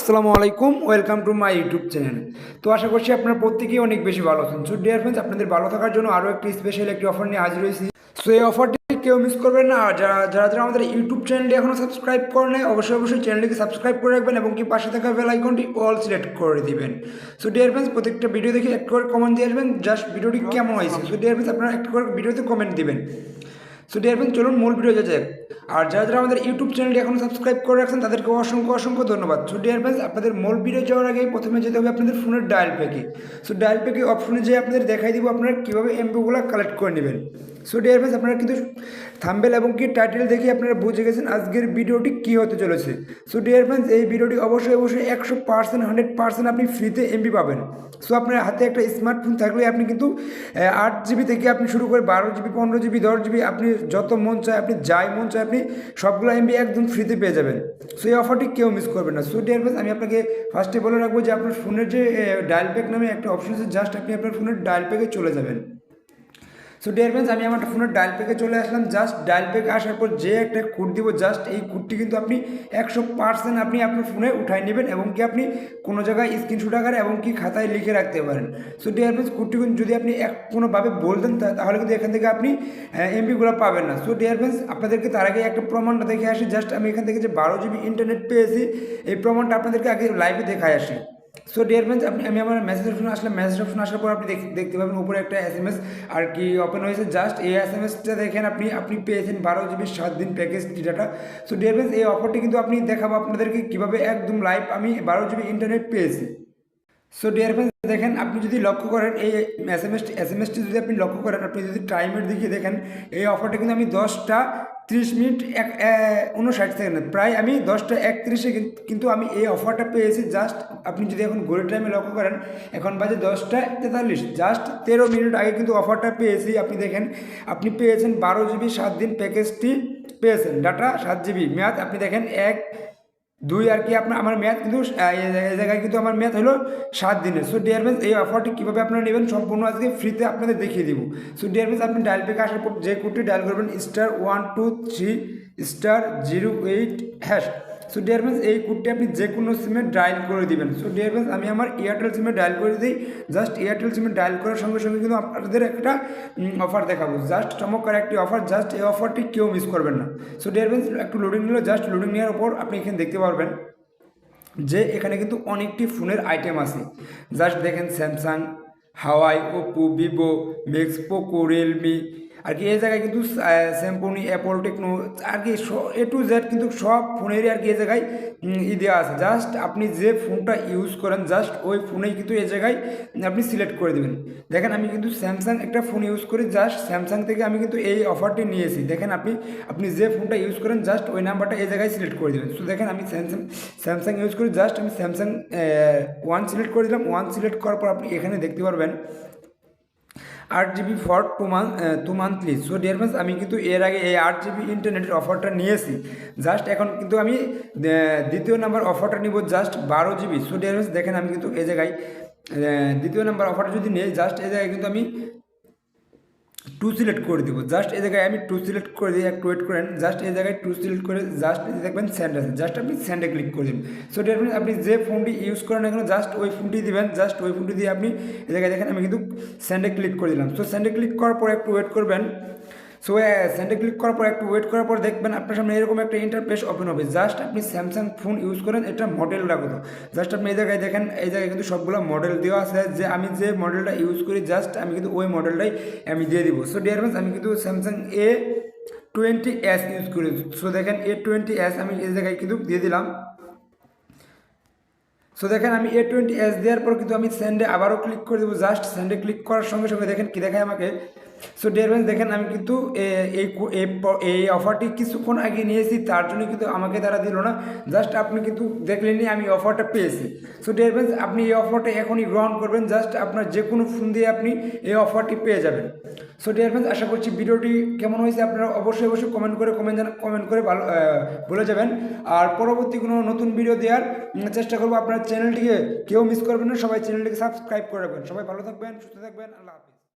আসসালামু আলাইকুম, welcome to my YouTube channel. তো আশা করছি আপনারা প্রত্যেকেই অনেক বেশি ভালো আছেন। সো ডিয়ার ফ্রেন্ডস, আপনাদের ভালো থাকার জন্য আরও একটি স্পেশাল একটি অফার নিয়ে হাজির হয়েছি। সো এই অফারটি কেউ মিস করবেন না। আর যারা আমাদের ইউটিউব চ্যানেলটি এখনও সাবস্ক্রাইব করে নেয়, অবশ্যই চ্যানেলটিকে সাবস্ক্রাইব করে রাখবেন এবং কি পাশে থাকা বেল আইকনটি অল সিলেক্ট করে দিবেন। সো ডিয়ার ফ্রেন্ডস, প্রত্যেকটা ভিডিও দেখে একটু করে কমেন্ট দিয়ে আসবেন, জাস্ট ভিডিওটি কেমন হয়েছে। সো ডিয়ার ফ্রেন্ডস, আপনারা একটু করে ভিডিওতে কমেন্ট দিবেন। সো ডিয়ার ফ্রেন্ডস, চলুন মূল ভিডিও যাক। আর যারা আমাদের ইউটিউব চ্যানেলটি এখন সাবস্ক্রাইব করে রাখছেন তাদেরকে অসংখ্য ধন্যবাদ। সো ডিয়ার ফ্রেন্ডস, আপনাদের মূল ভিডিও যাওয়ার আগে প্রথমে যেতে হবে আপনাদের ফোনের ডায়াল প্যাকে। সো ডায়াল প্যাকে অপশনে যেয়ে আপনাদের দেখাই দিব আপনারা কীভাবে এমপিগুলো কালেক্ট করে নেবেন। সো ডিয়ার ফ্রেন্ডস, আপনারা কিন্তু থাম্বনেল এবং কি টাইটেল দেখে আপনারা বুঝে গেছেন আজকের ভিডিওটি কী হতে চলেছে। সো ডিয়ার ফ্রেন্ডস, এই ভিডিওটি অবশ্যই 100% আপনি ফ্রিতে এমপি পাবেন। সো আপনার হাতে একটা স্মার্টফোন থাকলে আপনি কিন্তু 8 GB থেকে আপনি শুরু করে 12 GB, 15 GB, 10 GB, আপনি যত মন চায়, আপনি যাই মন চায়, আপনি সবগুলো এমবি একদম ফ্রিতে পেয়ে যাবেন। সো এই অফারটি কেউ মিস করবেন না। সো ডিয়ার ফ্রেন্ডস, আমি আপনাকে ফার্স্টে বলে রাখবো যে আপনার ফোনের যে ডায়াল প্যাক নামে একটা অপশন আছে, জাস্ট আপনি আপনার ফোনের ডায়াল প্যাকে চলে যাবেন। সো ডিয়ার ফ্রেন্ডস, আমি আমার ফোনের ডায়াল প্যাকে চলে আসলাম। জাস্ট ডায়াল প্যাকে আসার পর যে একটা কোড দিব, জাস্ট এই কোডটি কিন্তু আপনি 100% আপনি আপনার ফোনে উঠাই নেবেন এবং কি আপনি কোনো জায়গায় স্ক্রিনশট আকারে এবং কি খাতায় লিখে রাখতে পারেন। সো ডিয়ার ফ্রেন্ডস, কোডটি যদি আপনি কোনোভাবে বলতেন তাহলে কিন্তু এখান থেকে আপনি এমপিগুলো পাবেন না। সো ডিয়ার ফ্রেন্ডস, আপনাদেরকে তার আগে একটা প্রমাণটা দেখে আসি। জাস্ট আমি এখান থেকে যে 12 GB ইন্টারনেট পেয়েছি, এই প্রমাণটা আপনাদেরকে আগে লাইভে দেখায় আসি। সো ডিয়ার ফ্রেন্ডস, আমি আমার মেসেজ অপশন আসলাম। মেসেজ অপশন আসার পর আপনি দেখতে পাবেন উপরে একটা SMS আর কি ওপেন হয়েছে। জাস্ট এই SMSটা দেখেন, আপনি পেয়েছেন 12 GB 7 দিন package data. So dear friends, এই অফারটি কিন্তু আপনি দেখাবো আপনাদেরকে কীভাবে একদম লাইভ আমি 12 GB ইন্টারনেট পেয়েছি। সো ডিয়ার ফ্রেন্ডস, দেখেন আপনি যদি লক্ষ্য করেন এই এসএমএসটি যদি আপনি লক্ষ্য করেন, আপনি যদি টাইমের দিকে দেখেন, এই অফারটা কিন্তু আমি 10:30 59 সেকেন্ড, প্রায় আমি 10:31 কিন্তু আমি এই অফারটা পেয়েছি। জাস্ট আপনি যদি এখন ঘড়ির টাইমে লক্ষ্য করেন, এখন বাজে 10:43, জাস্ট 13 মিনিট আগে কিন্তু অফারটা পেয়েছি। আপনি দেখেন, আপনি পেয়েছেন 12 GB 7 দিন প্যাকেজটি পেয়েছেন, ডাটা 7 GB, মেয়াদ আপনি দেখেন 1-2 আর কি আমার মেয়াদ কিন্তু এই জায়গায় কিন্তু আমার মেয়াদ হলো 7 দিনের। সো ডিয়ার ফ্রেন্ডস, এই অফারটি কীভাবে আপনারা নেবেন সম্পূর্ণ আজকে ফ্রিতে আপনাদের দেখিয়ে দিব। সো ডিয়ার ফ্রেন্ডস, আপনি ডায়াল প্যাকে আসার পর যে কোডটি ডায়াল করবেন *123*08#। সো ডিয়ার ফ্রেন্ডস, এই কোডটি আপনি যে কোনো সিমে ডায়াল করে দিবেন। সো ডিয়ার ফ্রেন্ডস, আমি আমার এয়ারটেল সিমে ডায়াল করে দিই। জাস্ট এয়ারটেল সিমে ডায়াল করার সঙ্গে সঙ্গে কিন্তু আপনাদের একটা অফার দেখাবো, জাস্ট চমৎকার একটি অফার। জাস্ট এই অফারটি কেউ মিস করবেন না। সো ডিয়ার ফ্রেন্ডস, একটু লোডিং নিল। জাস্ট লোডিং নেওয়ার পর আপনি এখানে দেখতে পারবেন যে এখানে কিন্তু অনেকটি ফোনের আইটেম আছে। জাস্ট দেখেন Samsung, Huawei, Oppo, Vivo, Max, Poco, Realme আর কি এই জায়গায় কিন্তু স্যামসং, অ্যাপল, টেকনো আর কি A to Z কিন্তু সব ফোনেরই আর কি এই জায়গায় দেওয়া আছে। জাস্ট আপনি যে ফোনটা ইউজ করেন, জাস্ট ওই ফোনেই কিন্তু এই জায়গায় আপনি সিলেক্ট করে দেবেন। দেখেন আমি কিন্তু স্যামসাং একটা ফোন ইউজ করি, জাস্ট স্যামসাং থেকে আমি কিন্তু এই অফারটি নিয়েছি। দেখেন আপনি যে ফোনটা ইউজ করেন, জাস্ট ওই নাম্বারটা এই জায়গায় সিলেক্ট করে দেবেন। সো দেখেন আমি স্যামসাং ইউজ করি, জাস্ট আমি স্যামসাং 1 সিলেক্ট করে দিলাম। 1 সিলেক্ট করার পর আপনি এখানে দেখতে পারবেন 8 GB for 2 monthly. So dear friends, আমি কিন্তু এর আগে এই 8 GB ইন্টারনেটের অফারটা নিয়েছি। জাস্ট এখন কিন্তু আমি দ্বিতীয় নাম্বার অফারটা নিব, just 12 GB। So dear friends, দেখেন আমি কিন্তু এই জায়গায় দ্বিতীয় নাম্বার অফারটা যদি নিই, জাস্ট এই জায়গায় কিন্তু আমি 2 সিলেক্ট করে দেবো। জাস্ট এই জায়গায় আমি 2 সিলেক্ট করে দিই, একটু ওয়েট করেন। জাস্ট এই জায়গায় 2 সিলেক্ট করে জাস্ট দেখবেন সেন্ড আছে, জাস্ট আপনি সেন্ডে ক্লিক করে দেবেন। সো ডিয়ার ফ্রেন্ডস, আপনি যে ফোনটি ইউজ করেন এখন, জাস্ট ওই ফোনটি দিবেন। জাস্ট ওই ফোনটি দিয়ে আপনি এই জায়গায় দেখেন আমি কিন্তু সেন্ডে ক্লিক করে দিলাম। সো সেন্ডে ক্লিক করার পর একটু ওয়েট করবেন। সো সেন্ডে ক্লিক করার পর একটু ওয়েট করার পর দেখবেন আপনার সামনে এরকম একটা ইন্টারফেস ওপেন হবে। জাস্ট আপনি স্যামসাং ফোন ইউজ করেন, এটা মডেলটা কত, জাস্ট আপনি এই জায়গায় দেখেন, এই জায়গায় কিন্তু সবগুলো মডেল দেওয়া আছে। যে আমি যে মডেলটা ইউজ করি, জাস্ট আমি কিন্তু ওই মডেলটাই আমি দিয়ে দিব। সো ডিয়ার ফ্রেন্ডস, আমি কিন্তু স্যামসাং A20s ইউজ করি। সো দেখেন A20s আমি এই জায়গায় কিন্তু দিয়ে দিলাম। সো দেখেন আমি A20s দেওয়ার পর কিন্তু আমি সেন্ডে আবারও ক্লিক করে দেবো। জাস্ট সেন্ডে ক্লিক করার সঙ্গে সঙ্গে দেখেন কি দেখায় আমাকে। সো ডিয়ার ফ্রেন্ডস, দেখেন আমি কিন্তু এই অফারটি কিছুক্ষণ আগে নিয়েছি, তার জন্য কিন্তু আমাকে তারা দিল না। জাস্ট আপনি কিন্তু দেখলেনই আমি অফারটা পেয়েছি। সো ডিয়ার ফ্রেন্ডস, আপনি এই অফারটা এখনই গ্রহণ করবেন। জাস্ট আপনার যে কোনো ফোন দিয়ে আপনি এই অফারটি পেয়ে যাবেন। সো ডিয়ার ফ্রেন্ডস, আশা করছি ভিডিওটি কেমন হয়েছে আপনারা অবশ্যই কমেন্ট করে ভালো বলে যাবেন। আর পরবর্তী কোনো নতুন ভিডিও দেওয়ার চেষ্টা করবো। আপনার চ্যানেলটিকে কেউ মিস করবেন না, সবাই চ্যানেলটিকে সাবস্ক্রাইব করে রাখবেন। সবাই ভালো থাকবেন, সুস্থ থাকবেন, আল্লাহ হাফিজ।